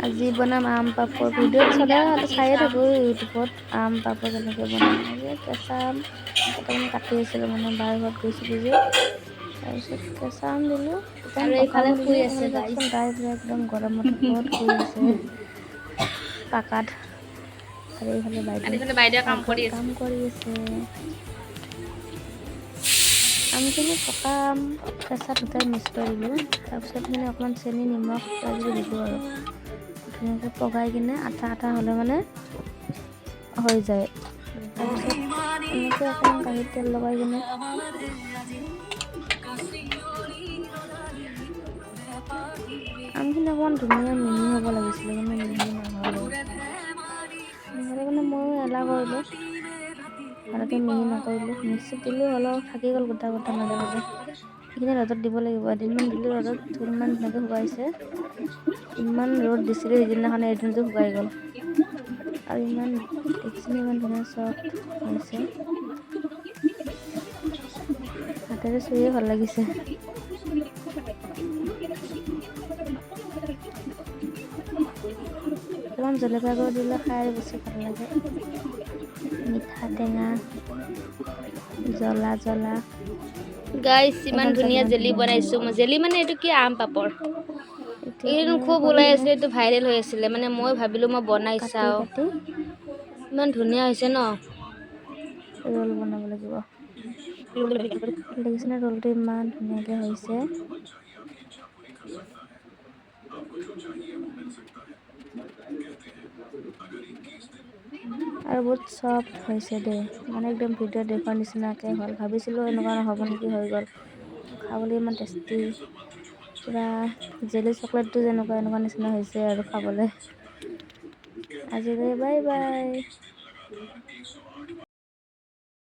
আজি বনাম আম পাপৰ। ভিডিঅ'ত সদায় চায়ে থাকোঁ ইউটিউবত আম পাপৰ কেনেকৈ বনাই। আজি কেঁচা আম কেইটামান কাটি আছিলোঁ মানে বাৰ ঘৰত গৈছিলোঁ যে, তাৰপিছত কেঁচা আম দিলোঁ, আৰু কেইটামান এইফালে পকাও শুই দিলোঁ। আছে এইফালে গাইজ। চাওকচোন তাই পুৰা একদম গৰমত ওপৰত শুই আছে পাকাত। আৰু এইফালে বাইদেউ কাম পাকঘৰত কৰি আছে। কাম কৰি আছে। আমখিনি পকা আম কেঁচা দুটাই মিক্স কৰি দিলোঁ। তাৰপিছত সেইখিনি অকণমান চেনি নিমখ কিবাকিবি দিলোঁ আৰু ধুনীয়াকৈ পগাই কিনে আঠা আঠা হ'লে মানে হৈ যায়। তাৰপিছত এনেকৈ অকণমান কাঁহীত তেল লগাই কিনে আমখিনি অকণমান ধুনীয়া মিহি হ'ব লাগিছিলে, কিন্তু মিহি নহ'লে। নহ'লে মানে ময়ো এলাহ কৰিলোঁ, ভালকৈ মিহি নকৰিলোঁ। মিক্সিত দিলোঁ অলপ থাকি গ'ল গোটা গোটা মাজে মাজে। সেইখিনি ৰ'দত দিব লাগিব। এদিনমান দিলোঁ ৰ'দত, ইমান ধুনীয়াকৈ শুকাইছে। ইমান ৰ'দ দিছিলোঁ সিদিনাখনে, এদিনতে শুকাই গ'ল। আৰু ইমান দেখিছেনে ইমান ধুনীয়া চফ্ট হৈছে। হাতেৰে চুইয়ে ভাল লাগিছে। অকণমান জলকীয়া গুড়ি দিলে খাই আৰু বেছি ভাল লাগে। মিঠা টেঙা জ্বলা জ্বলা। গাইছ ইমান এইখন চাওক ধুনীয়া ইমান জেলি বনাইছোঁ হৈছে। মই। জেলি মানে এইটো কি আম পাপৰ। এতিয়া এইকেইদিন ধুনীয়াকৈ খুব কৰি ওলাই কিনে আছিলে, এইটো ভাইৰেল হৈ আছিলে। মানে মই ভাবিলোঁ মই বনাই কাটি চাওঁ। কাটি ইমান ধুনীয়া হৈছে ন। ৰোল বনাব লাগিব। দেখিছেনে ৰোলটো ইমান ধুনীয়াকৈ হৈছে। আৰু বহুত চফ্ট হৈছে দেই, মানে একদম ভিডিঅ'ত দেখুওৱাৰ নিচিনাকৈ হ'ল। ভাবিছিলোঁ এনেকুৱা নহ'ব নেকি, হৈ গ'ল। খাবলৈ ইমান টেষ্টি, পূৰা জেলি চকলেটটো যেনেকুৱা এনেকুৱা নিচিনা হৈছে আৰু খাবলৈ। আজিলৈ বাই বাই।